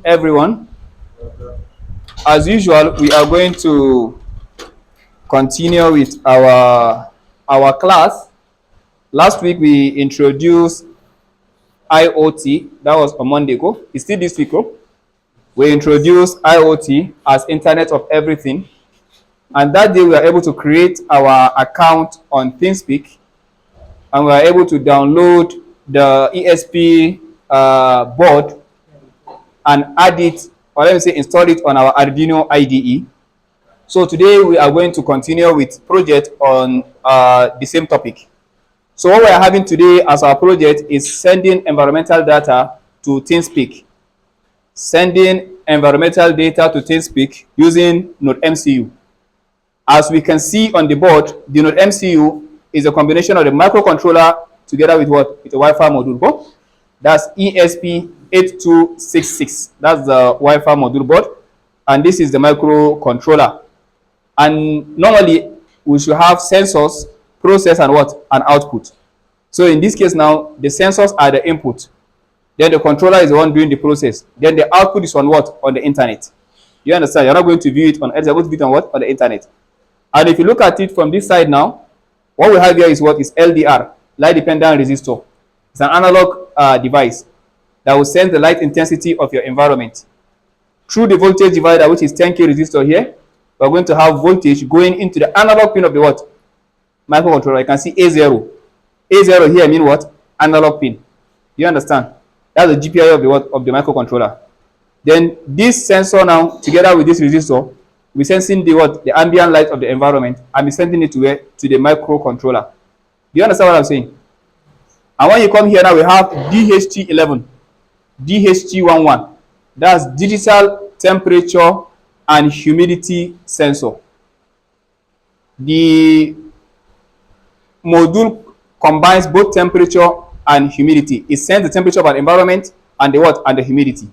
everyone. As usual, we are going to continue with our class. Last week we introduced IoT. That was on Monday. Go. It's still this week. Go. We introduced IoT as Internet of Everything, and that day we were able to create our account on thingspeak, and we were able to download the ESP board and add it, or let me say install it on our Arduino IDE. So today we are going to continue with project on the same topic. So what we are having today as our project is sending environmental data to thingspeak. Sending environmental data to thingspeak using Nodemcu. As we can see on the board, the Nodemcu is a combination of the microcontroller together with what? With a Wi-Fi module. That's ESP8266. That's the Wi-Fi module board. And this is the microcontroller. And normally, we should have sensors, process, and what? And output. So in this case now, the sensors are the input. Then the controller is the one doing the process. Then the output is on what? On the internet. You understand? You're not going to view it on Earth. You're going to view it on what? On the internet. And if you look at it from this side now, what we have here is what? Is LDR, light dependent resistor. It's an analog device that will sense the light intensity of your environment. Through the voltage divider, which is 10K resistor here, we're going to have voltage going into the analog pin of the what? Microcontroller. You can see A0. A0 here means what? Analog pin. You understand? That's the GPIO of the what? Of the microcontroller. Then this sensor now, together with this resistor, we're sensing the what? The ambient light of the environment, and we're sending it to where? To the microcontroller. Do you understand what I'm saying? And when you come here now, we have DHT11, DHT11. That's digital temperature and humidity sensor. The module combines both temperature and humidity. It sends the temperature of an environment and the what? And the humidity.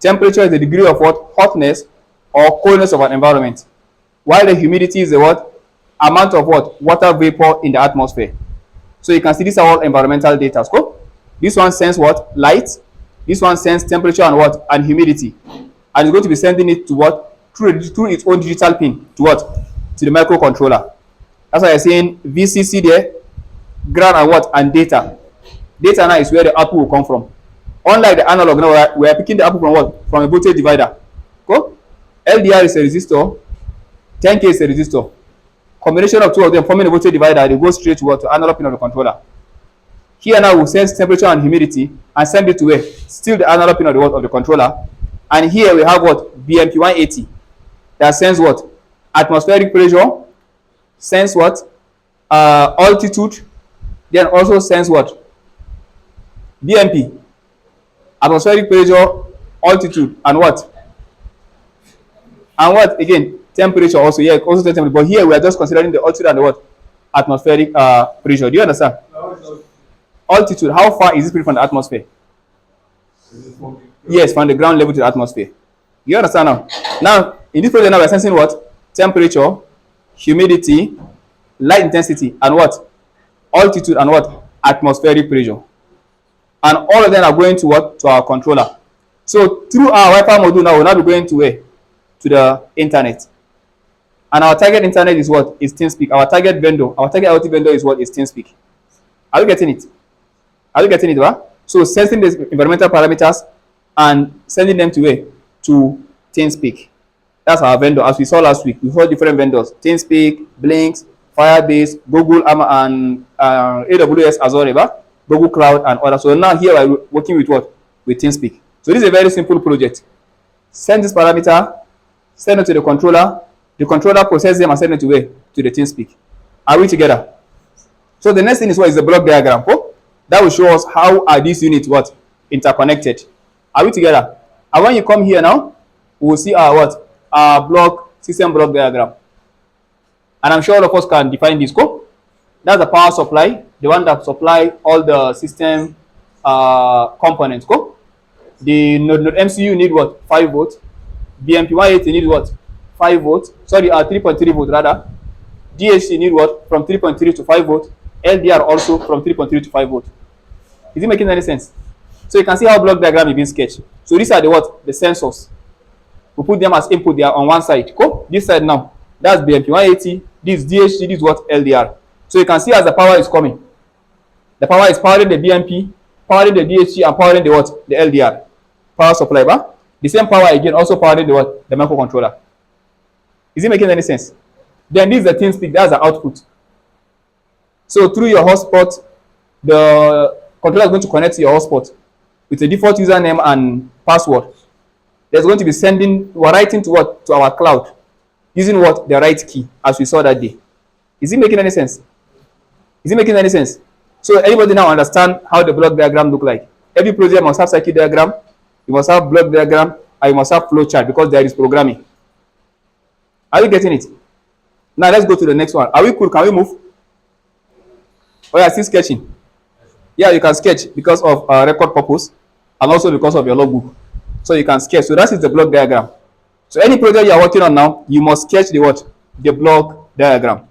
Temperature is the degree of what? Hotness or coldness of an environment. While the humidity is the what? Amount of what? Water vapor in the atmosphere. So you can see these are all environmental data. So this one sends what? Light. This one sends temperature and what? And humidity. And it's going to be sending it to what? Through its own digital pin. To what? To the microcontroller. That's why I'm saying VCC there. Ground and what? And data. Data now is where the output will come from. Unlike the analog, now we are picking the output from what? From a voltage divider. Go. LDR is a resistor. 10K is a resistor. Combination of two of them forming a voltage divider, they go straight to what? To analog pin of the controller. Here now we sense temperature and humidity and send it to where? Still the analog pin of the what? Of the controller. And here we have what? BMP180. That sends what? Atmospheric pressure. Sense what? Altitude. Then also sense what? BMP. Atmospheric pressure, altitude, and what? And what again? Temperature also. Yeah, also temperature. But here we are just considering the altitude and the what? Atmospheric pressure. Do you understand? Altitude. How far is this from the atmosphere? Yes, from the ground level to the atmosphere. You understand now? Now, in this project now we're sensing what? Temperature, humidity, light intensity, and what? Altitude and what? Atmospheric pressure. And all of them are going to what? To our controller. So through our Wi-Fi module now, we'll now be going to where? To the internet. And our target internet is what? Is thingspeak. Our target vendor, our target IoT vendor is what? Is thingspeak. Are you getting it? Are you getting it, right? So sensing the environmental parameters and sending them to where? To thingspeak. That's our vendor. As we saw last week, we saw different vendors. thingspeak, Blinks, Firebase, Google and AWS Azure, Google Cloud, and others. So now here we're working with what? With thingspeak. So this is a very simple project. Send this parameter, send it to the controller processes them and send it to where? To the thingspeak. Are we together? So the next thing is what? Is the block diagram. Oh, that will show us how are these units what? Interconnected. Are we together? And when you come here now, we will see our what? Our block, system block diagram. And I'm sure all of us can define this. Go. That's the power supply, the one that supply all the system components. Go. The Nodemcu need what? 5 volts. BMP180 need what? 5 volts. Sorry, 3.3 volts rather. DHT need what? From 3.3 to 5 volts. LDR also from 3.3 to 5 volts. Is it making any sense? So you can see how block diagram is being sketched. So these are the what? The sensors. We put them as input. They are on one side. Cool. This side now, that's BMP180. This DHT. This is what? LDR. So you can see as the power is coming, the power is powering the BMP, powering the DHT, and powering the what? The LDR. Power supply bar. The same power again also powering the what? The microcontroller. Is it making any sense? Then this is the thingspeak. That's the output. So through your hotspot, the controller is going to connect to your hotspot with a default username and password. There's going to be sending, we're writing to what? To our cloud. Using what? The right key, as we saw that day. Is it making any sense? Is it making any sense? So everybody now understand how the block diagram look like. Every project must have circuit diagram, you must have block diagram, and you must have flow chart because there is programming. Are you getting it? Now let's go to the next one. Are we cool? Can we move? Oh yeah, still sketching. Yeah, you can sketch because of record purpose and also because of your logbook. So you can sketch. So that is the block diagram. So any project you are working on now, you must sketch the what? The block diagram.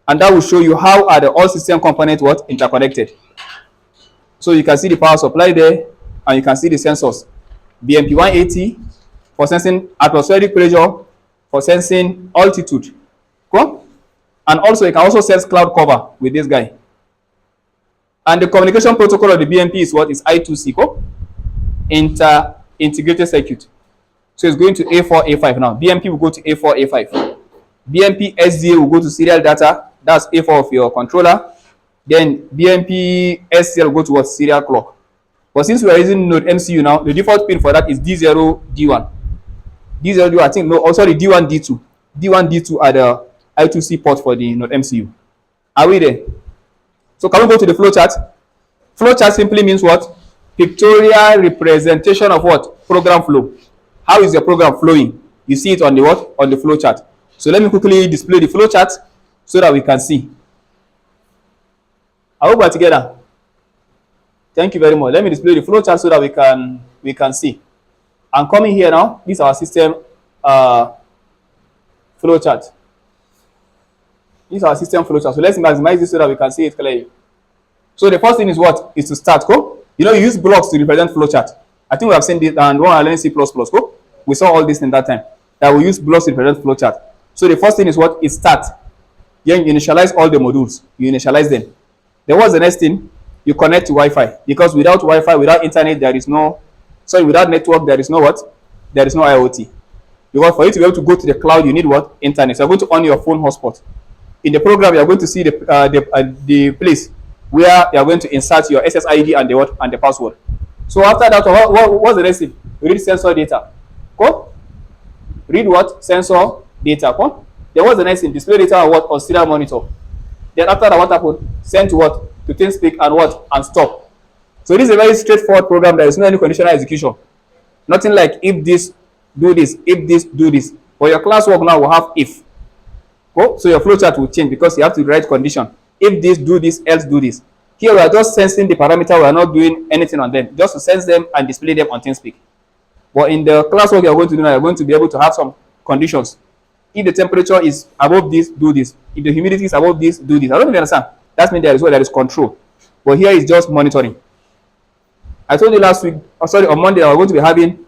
And that will show you how are the all system components what? Interconnected. So you can see the power supply there, and you can see the sensors. BMP180 for sensing atmospheric pressure, for sensing altitude. Cool? And also you can also sense cloud cover with this guy. And the communication protocol of the BMP is what? Is I2C. Cool? Integrated circuit. So it's going to A4, A5 now. BMP will go to A4, A5. BMP SDA will go to serial data. That's A4 of your controller. Then BMP SCL will go to what? Serial clock. But since we are using Nodemcu now, the default pin for that is D0, D1. D0, D1, I think, no, oh, sorry, D1, D2. D1, D2 are the I2C port for the Nodemcu. Are we there? So can we go to the flowchart? Flowchart simply means what? Pictorial representation of what? Program flow. How is your program flowing? You see it on the what? On the flowchart. So let me quickly display the flowchart so that we can see. I hope we're together. Thank you very much. Let me display the flowchart so that we can see. I'm coming here now. This is our system flowchart. This is our system flowchart. So let's maximize this so that we can see it clearly. So the first thing is what? Is to start. Go. You know, you use blocks to represent flowchart. I think we have seen this and one learning C++. Go. We saw all this in that time. That we use blocks to represent flowchart. So the first thing is what? Is start. Then you initialize all the modules. You initialize them. Then what's the next thing? You connect to Wi-Fi. Because without Wi-Fi, without internet, there is no, sorry, without network, there is no what? There is no IoT. Because for you to be able to go to the cloud, you need what? Internet. So you're going to on your phone hotspot. In the program, you're going to see the place where you're going to insert your SSID and the what? And the password. So after that, what's the next thing? You read sensor data. Cool? Read what? Sensor data. Cool? Then what's the next thing? Display data on what? On serial monitor. Then after that, what happened? Send to what? To thingspeak and what? And stop. So this is a very straightforward program. There is no any conditional execution. Nothing like if this, do this, if this, do this. For your classwork now, we'll have if. Cool? So your flowchart will change because you have to write condition. If this, do this, else do this. Here we are just sensing the parameter. We are not doing anything on them. Just to sense them and display them on thingspeak. But in the classwork you are going to do now, you are going to be able to have some conditions. If the temperature is above this, do this. If the humidity is above this, do this. I don't know if you understand. That means there is what? There is control. But here is just monitoring. I told you last week, on Monday, I was going to be having